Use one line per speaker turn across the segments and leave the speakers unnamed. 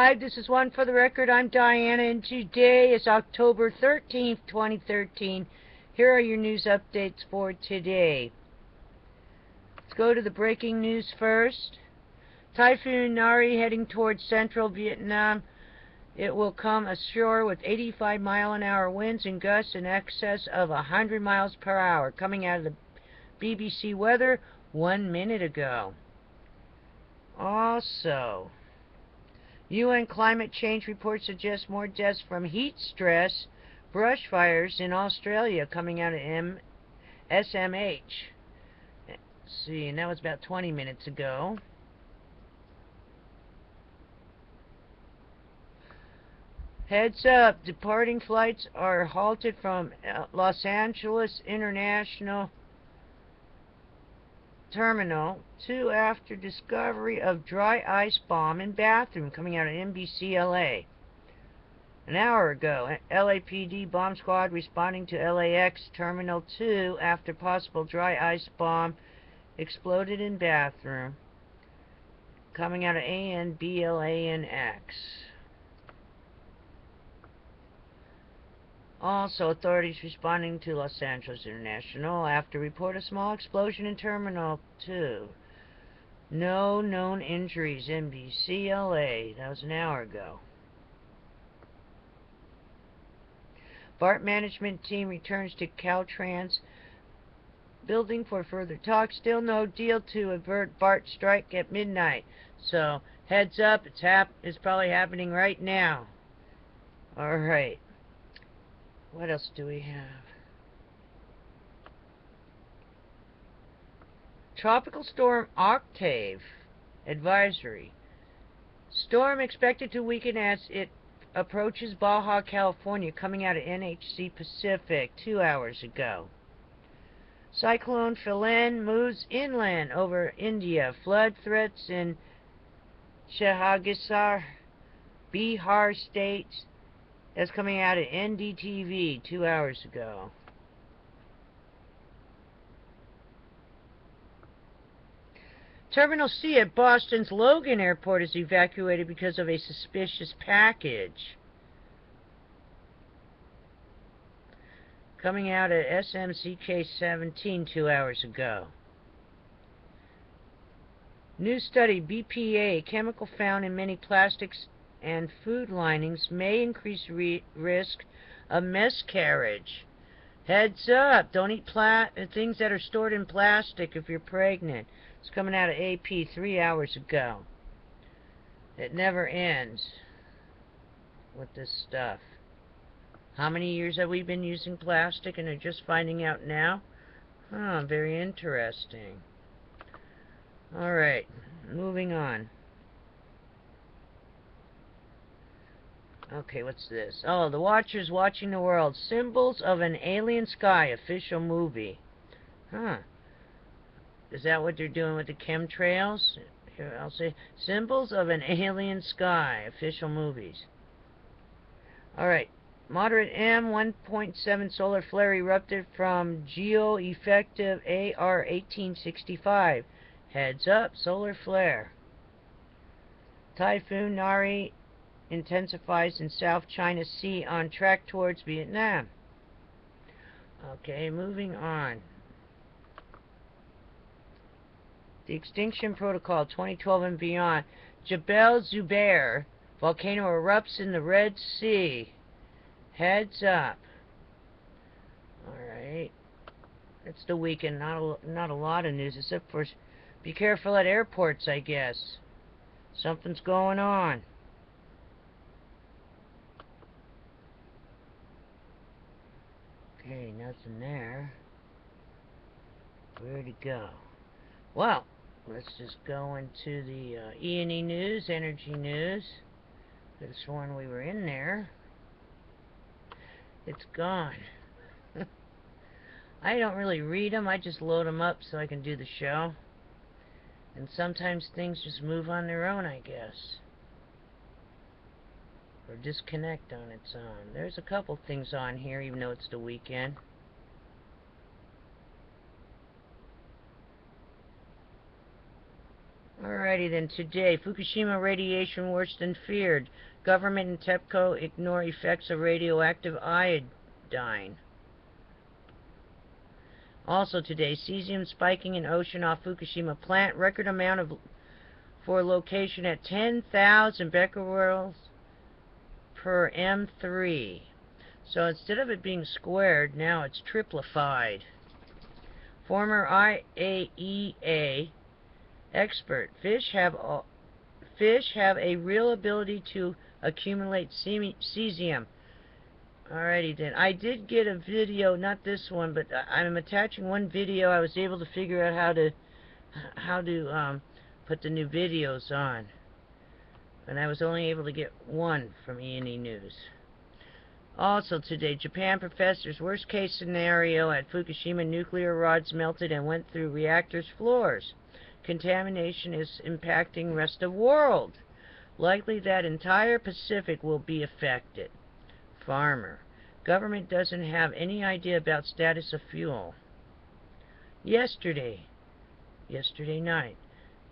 Live. This is One for the Record. I'm Diana, and today is October 13th, 2013. Here are your news updates for today. Let's go to the breaking news first. Typhoon Nari heading towards central Vietnam. It will come ashore with 85-mile-an-hour winds and gusts in excess of 100 miles per hour, coming out of the BBC weather 1 minute ago. Also, UN climate change report suggests more deaths from heat stress, brush fires in Australia, coming out of SMH. Let's see, and that was about 20 minutes ago. Heads up, departing flights are halted from Los Angeles International Terminal 2 after discovery of dry ice bomb in bathroom, coming out of NBC LA. An hour ago, LAPD bomb squad responding to LAX Terminal 2 after possible dry ice bomb exploded in bathroom, coming out of ANBLANX. Also, authorities responding to Los Angeles International after report a small explosion in Terminal 2. No known injuries. NBC LA. That was an hour ago. BART management team returns to Caltrans building for further talks. Still no deal to avert BART strike at midnight. So, heads up, it's probably happening right now. Alright. What else do we have? Tropical Storm Octave advisory. Storm expected to weaken as it approaches Baja California, coming out of NHC Pacific 2 hours ago. Cyclone Philen moves inland over India. Flood threats in Chhattisgarh, Bihar states. That's coming out of NDTV 2 hours ago. Terminal C at Boston's Logan Airport is evacuated because of a suspicious package. Coming out at SMCK 17 2 hours ago. New study, BPA, chemical found in many plastics and food linings, may increase risk of miscarriage. Heads up, don't eat things that are stored in plastic if you're pregnant. It's coming out of AP 3 hours ago. It never ends with this stuff. How many years have we been using plastic and are just finding out now? Huh, very interesting. Alright, moving on. Okay, what's this? Oh, The Watchers Watching the World. Symbols of an Alien Sky official movie. Huh. Is that what they're doing with the chemtrails? Here, I'll say Symbols of an Alien Sky official movies. Alright. Moderate M 1.7 solar flare erupted from geo-effective AR 1865. Heads up, solar flare. Typhoon Nari intensifies in South China Sea on track towards Vietnam. Okay, moving on. The Extinction Protocol 2012 and beyond. Jebel Zubair volcano erupts in the Red Sea. Heads up. Alright. It's the weekend. Not a lot of news, except for be careful at airports, I guess. Something's going on. Okay, nothing there. Where'd it go? Well, let's just go into the E&E news, energy news. Could have sworn we were in there. It's gone. I don't really read them. I just load them up so I can do the show. And sometimes things just move on their own, I guess. Or disconnect on its own. There's a couple things on here, even though it's the weekend. Alrighty then, today, Fukushima radiation worse than feared. Government and TEPCO ignore effects of radioactive iodine. Also today, cesium spiking in ocean off Fukushima plant. Record amount for location at 10,000 becquerels per M3. So instead of it being squared, now it's triplified. Former IAEA expert, fish have a real ability to accumulate cesium. Alrighty then. I did get a video, not this one, but I'm attaching one video. I was able to figure out how to put the new videos on, and I was only able to get one from ENENEWS. Also today, Japan professors, worst case scenario at Fukushima, nuclear rods melted and went through reactors' floors. Contamination is impacting rest of world. Likely that entire Pacific will be affected. Farmer, government doesn't have any idea about status of fuel. Yesterday night,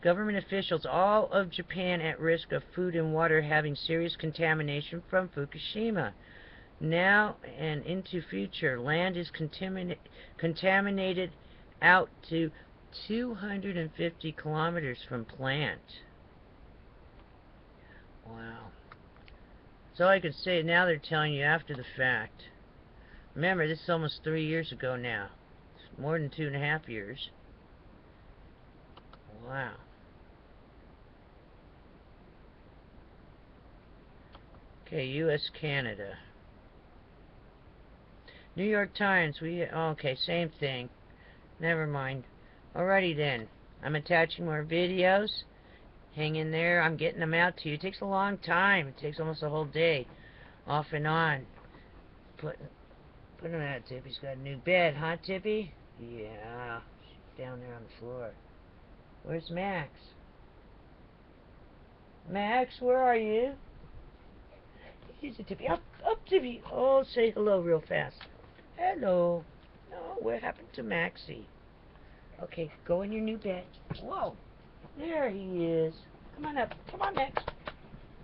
government officials, all of Japan at risk of food and water having serious contamination from Fukushima. Now and into future, land is contaminated out to 250 kilometers from plant. Wow. That's all I could say. Now they're telling you after the fact. Remember, this is almost 3 years ago now. It's more than 2.5 years. Wow. Okay, U.S. Canada. New York Times, okay, same thing. Never mind. Alrighty then. I'm attaching more videos. Hang in there. I'm getting them out to you. It takes a long time. It takes almost a whole day. Off and on. Put him out, Tippy's got a new bed, huh, Tippy? Yeah. She's down there on the floor. Where's Max? Max, where are you? Here's a Tippy. Up, Tippy. Oh, say hello real fast. Hello. No, what happened to Maxie? Okay, go in your new bed. Whoa. There he is. Come on up. Come on, Max.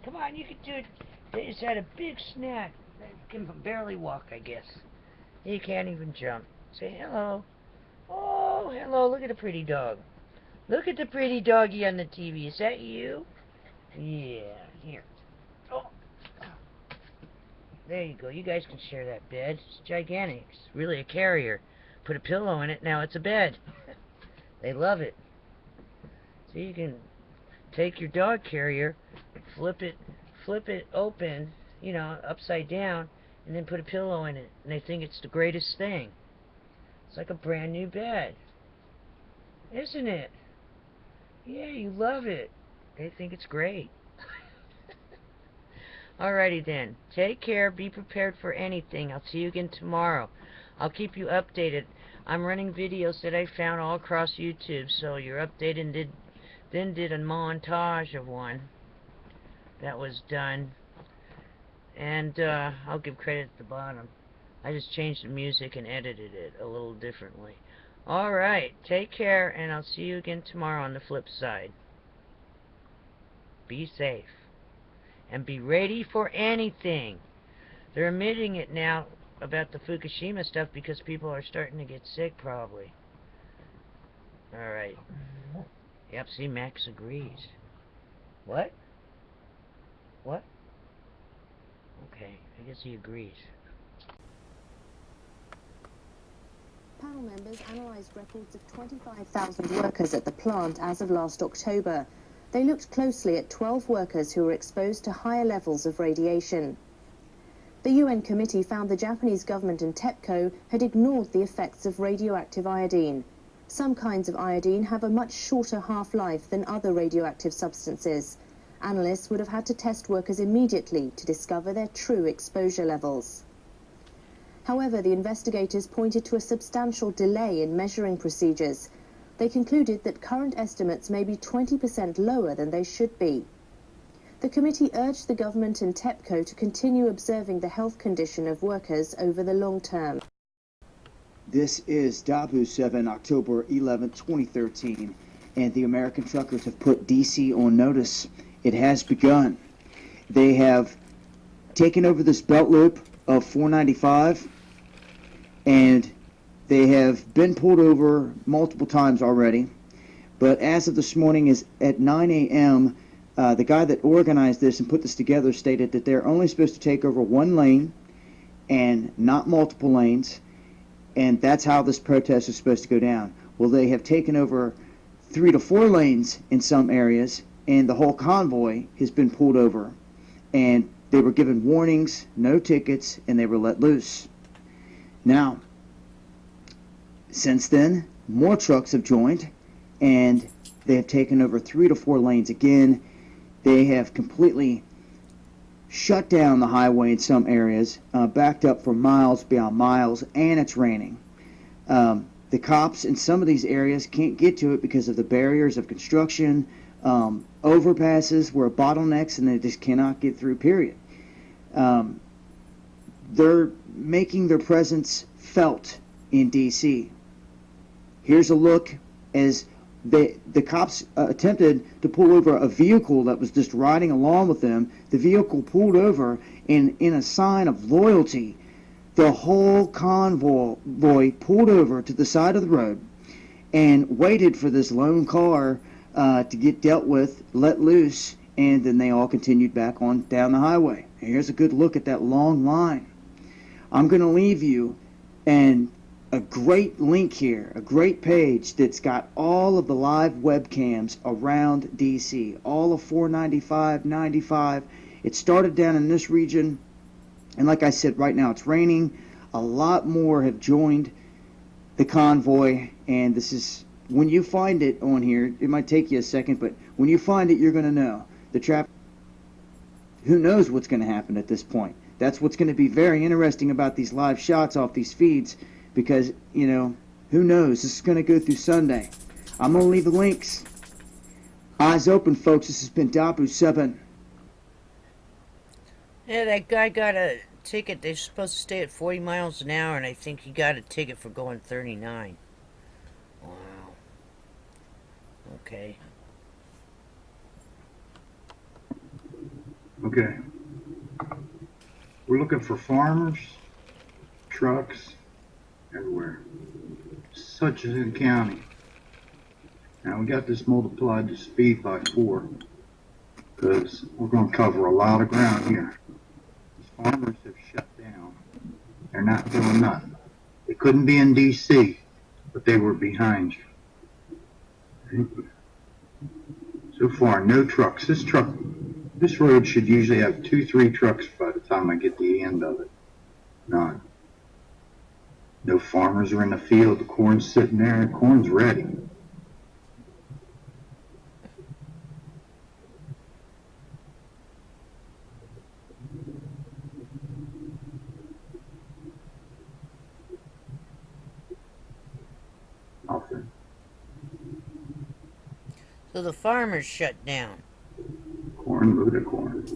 Come on, you can do it. They just had a big snack. They can barely walk, I guess. He can't even jump. Say hello. Oh, hello. Look at the pretty dog. Look at the pretty doggy on the TV. Is that you? Yeah. Here. Oh. There you go. You guys can share that bed. It's gigantic. It's really a carrier. Put a pillow in it. Now it's a bed. They love it. So you can take your dog carrier, flip it open, you know, upside down, and then put a pillow in it. And they think it's the greatest thing. It's like a brand new bed. Isn't it? Yeah, you love it. They think it's great. Alrighty then. Take care. Be prepared for anything. I'll see you again tomorrow. I'll keep you updated. I'm running videos that I found all across YouTube, so you're updated. Then did a montage of one that was done. And I'll give credit at the bottom. I just changed the music and edited it a little differently. Alright. Take care, and I'll see you again tomorrow on the flip side. Be safe. And be ready for anything. They're admitting it now about the Fukushima stuff because people are starting to get sick, probably. Alright. Yep, see, Max agrees. What? What? Okay, I guess he agrees.
Panel members analysed records of 25,000 workers at the plant as of last October. They looked closely at 12 workers who were exposed to higher levels of radiation. The UN committee found the Japanese government and TEPCO had ignored the effects of radioactive iodine. Some kinds of iodine have a much shorter half-life than other radioactive substances. Analysts would have had to test workers immediately to discover their true exposure levels. However, the investigators pointed to a substantial delay in measuring procedures. They concluded that current estimates may be 20% lower than they should be. The committee urged the government and TEPCO to continue observing the health condition of workers over the long term.
This is Dabu 7, October 11, 2013, and the American truckers have put DC on notice. It has begun. They have taken over this belt loop of 495, and they have been pulled over multiple times already. But as of this morning, is at 9 a.m., the guy that organized this and put this together stated that they're only supposed to take over one lane and not multiple lanes, and that's how this protest is supposed to go down. Well, they have taken over 3 to 4 lanes in some areas, and the whole convoy has been pulled over, and they were given warnings, no tickets, and they were let loose. Now, since then, more trucks have joined, and they have taken over 3 to 4 lanes again. They have completely shut down the highway in some areas, backed up for miles beyond miles, and it's raining. The cops in some of these areas can't get to it because of the barriers of construction, overpasses where bottlenecks, and they just cannot get through, period. They're making their presence felt in D.C. Here's a look as the cops attempted to pull over a vehicle that was just riding along with them. The vehicle pulled over, and in a sign of loyalty, the whole convoy pulled over to the side of the road and waited for this lone car to get dealt with, let loose, and then they all continued back on down the highway. Here's a good look at that long line. I'm going to leave you and a great link here, a great page that's got all of the live webcams around DC, all of 495, 95. It started down in this region, and like I said, right now it's raining. A lot more have joined the convoy, and this is, when you find it on here, it might take you a second, but when you find it, you're going to know. The traffic, who knows what's going to happen at this point. That's what's going to be very interesting about these live shots off these feeds, because, you know, who knows? This is going to go through Sunday. I'm going to leave the links. Eyes open, folks. This has been Dabu7.
Yeah, that guy got a ticket. They're supposed to stay at 40 miles an hour, and I think he got a ticket for going 39. Wow. Okay.
Okay. We're looking for farmers, trucks, everywhere. Hutchinson County. Now we got this multiplied the speed by 4 because we're going to cover a lot of ground here. These farmers have shut down. They're not doing nothing. They couldn't be in DC, but they were behind you. So far, no trucks. This road should usually have 2-3 trucks by the time I get to the end of it. None. No farmers are in the field. The corn's sitting there. The corn's ready. Nothing.
So the farmers shut down.
Corn, load of corn.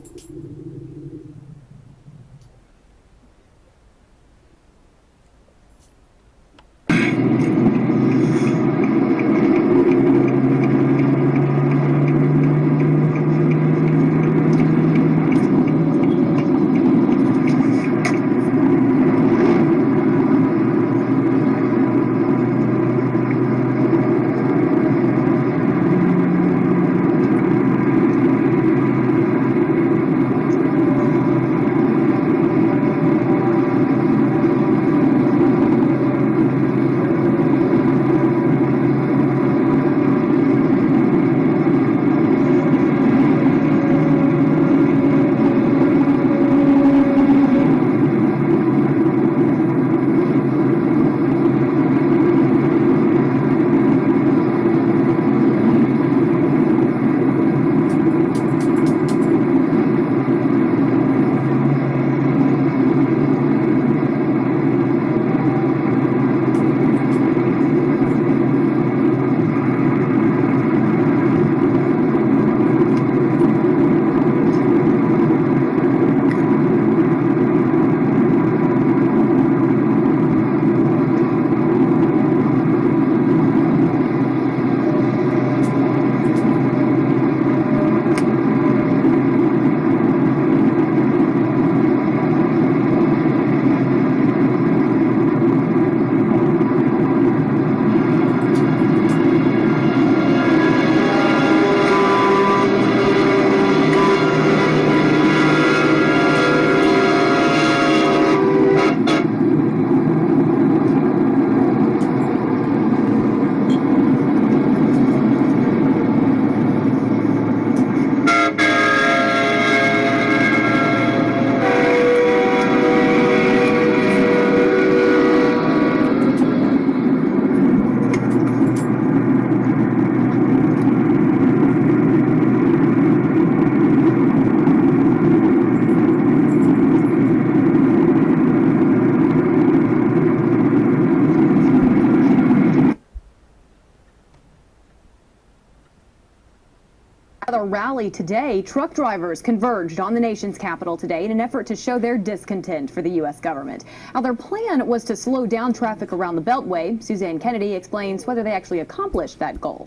At a rally today, truck drivers converged on the nation's capital today in an effort to show their discontent for the U.S. government. Now, their plan was to slow down traffic around the Beltway. Suzanne Kennedy explains whether they actually accomplished that goal.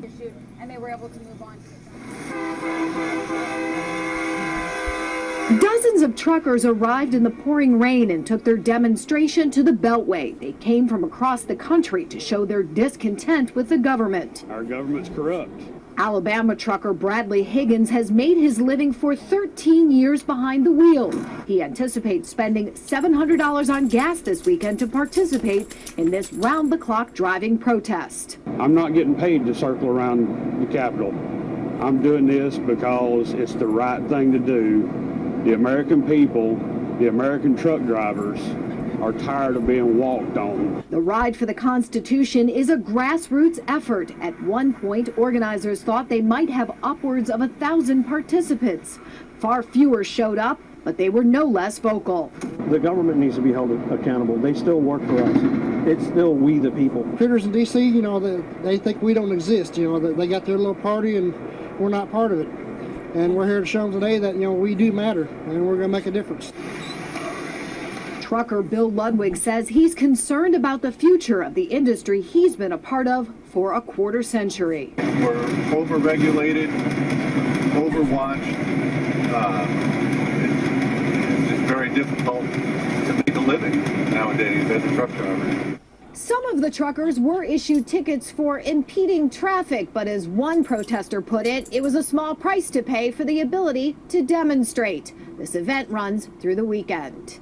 And they were able to move on. Dozens of truckers arrived in the pouring rain and took their demonstration to the Beltway. They came from across the country to show their discontent with the government.
Our government's corrupt.
Alabama trucker Bradley Higgins has made his living for 13 years behind the wheel. He anticipates spending $700 on gas this weekend to participate in this round-the-clock driving protest.
I'm not getting paid to circle around the Capitol. I'm doing this because it's the right thing to do. The American people, the American truck drivers, are tired of being walked on.
The Ride for the Constitution is a grassroots effort. At one point, organizers thought they might have upwards of 1,000 participants. Far fewer showed up, but they were no less vocal.
The government needs to be held accountable. They still work for us. It's still we the people.
Critters in D.C., you know, they think we don't exist. You know, they got their little party and we're not part of it. And we're here to show them today that, you know, we do matter and we're going to make a difference.
Trucker Bill Ludwig says he's concerned about the future of the industry he's been a part of for a quarter century.
We're overregulated, overwatched. It's very difficult to make a living nowadays as a truck driver.
Some of the truckers were issued tickets for impeding traffic, but as one protester put it, it was a small price to pay for the ability to demonstrate. This event runs through the weekend.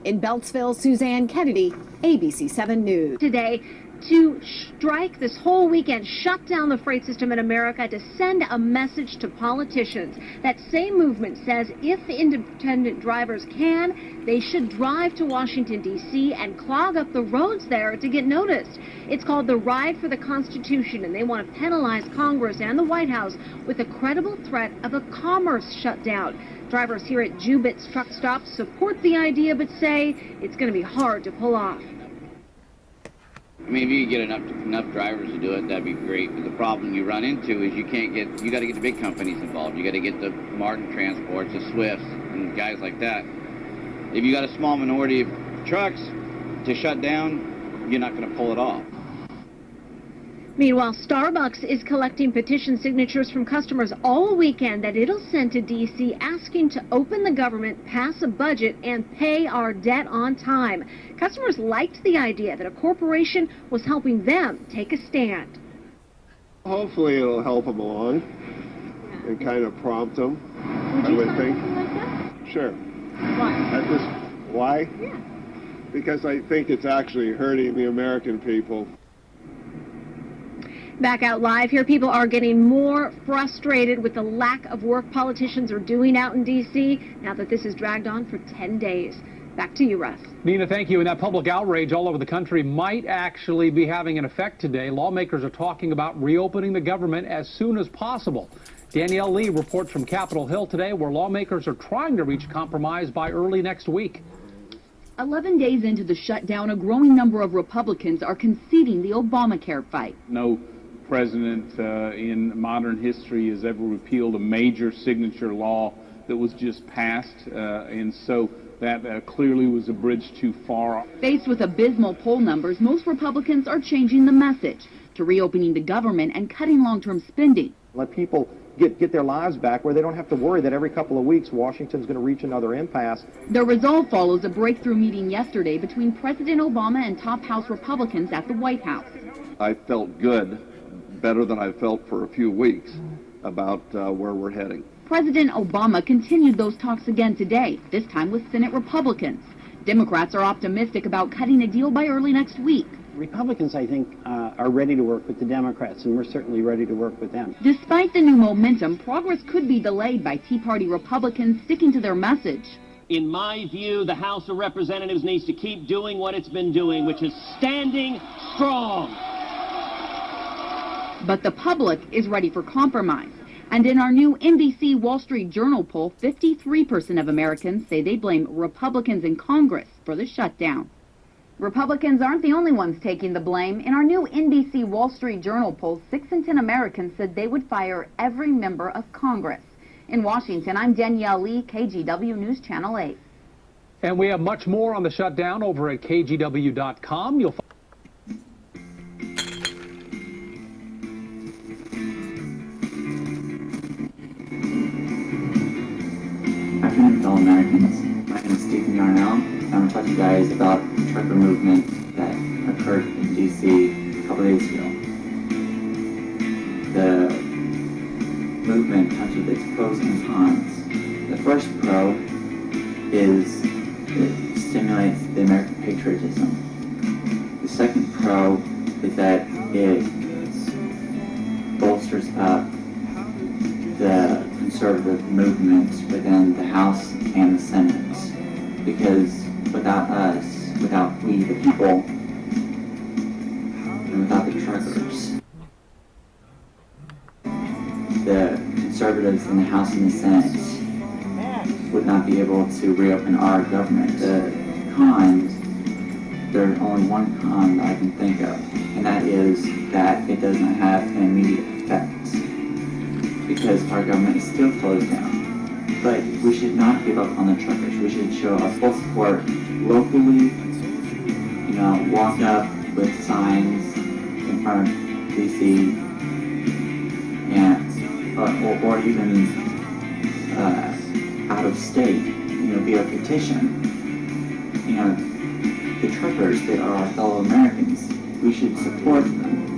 In Beltsville, Suzanne Kennedy, ABC 7 News.
Today, to strike this whole weekend, shut down the freight system in America to send a message to politicians. That same movement says if independent drivers can, they should drive to Washington, D.C. and clog up the roads there to get noticed. It's called the Ride for the Constitution, and they want to penalize Congress and the White House with a credible threat of a commerce shutdown. Drivers here at Jubit's truck stop support the idea, but say it's going to be hard to pull off.
I mean, if you could get enough drivers to do it, that'd be great. But the problem you run into is you got to get the big companies involved. You got to get the Martin Transports, the Swifts, and guys like that. If you got a small minority of trucks to shut down, you're not going to pull it off.
Meanwhile, Starbucks is collecting petition signatures from customers all weekend that it'll send to D.C. asking to open the government, pass a budget, and pay our debt on time. Customers liked the idea that a corporation was helping them take a stand.
Hopefully it'll help them along and kind of prompt them, I would think.
Like that?
Sure.
Why?
Why?
Yeah.
Because I think it's actually hurting the American people.
Back out live here, people are getting more frustrated with the lack of work politicians are doing out in D.C. now that this has dragged on for 10 days. Back to you, Russ.
Nina, thank you. And that public outrage all over the country might actually be having an effect today. Lawmakers are talking about reopening the government as soon as possible. Danielle Lee reports from Capitol Hill today, where lawmakers are trying to reach a compromise by early next week.
11 days into the shutdown, a growing number of Republicans are conceding the Obamacare fight.
No president in modern history has ever repealed a major signature law that was just passed, and so that clearly was a bridge too far.
Faced with abysmal poll numbers, most Republicans are changing the message to reopening the government and cutting long-term spending.
Let people get their lives back where they don't have to worry that every couple of weeks Washington's going to reach another impasse.
The resolve follows a breakthrough meeting yesterday between President Obama and top House Republicans at the White House.
I felt good, better than I felt for a few weeks, about where we're heading.
President Obama continued those talks again today, this time with Senate Republicans. Democrats are optimistic about cutting a deal by early next week.
Republicans, I think, are ready to work with the Democrats, and we're certainly ready to work with them.
Despite the new momentum, progress could be delayed by Tea Party Republicans sticking to their message.
In my view, the House of Representatives needs to keep doing what it's been doing, which is standing strong.
But the public is ready for compromise. And in our new NBC Wall Street Journal poll, 53% of Americans say they blame Republicans in Congress for the shutdown. Republicans aren't the only ones taking the blame. In our new NBC Wall Street Journal poll, 6 in 10 Americans said they would fire every member of Congress. In Washington, I'm Danielle Lee, KGW News Channel 8.
And we have much more on the shutdown over at KGW.com. You'll find
Afternoon, fellow Americans. My name is Stephen Yarnell, and I'm talking to you guys about the trucker movement that occurred in D.C. a couple days ago. The movement comes with its pros and cons. The first pro is it stimulates the American patriotism. The second pro is that it bolsters up the conservative movement within the House and the Senate, because without us, without we the people, and without the truckers, the conservatives in the House and the Senate would not be able to reopen our government. The cons, there's only one con that I can think of, and that is that it doesn't have an immediate effect, because our government is still closed down. But we should not give up on the truckers. We should show our full support locally, walk up with signs in front of DC, and or even out of state, via petition. The truckers, they are our fellow Americans. We should support them.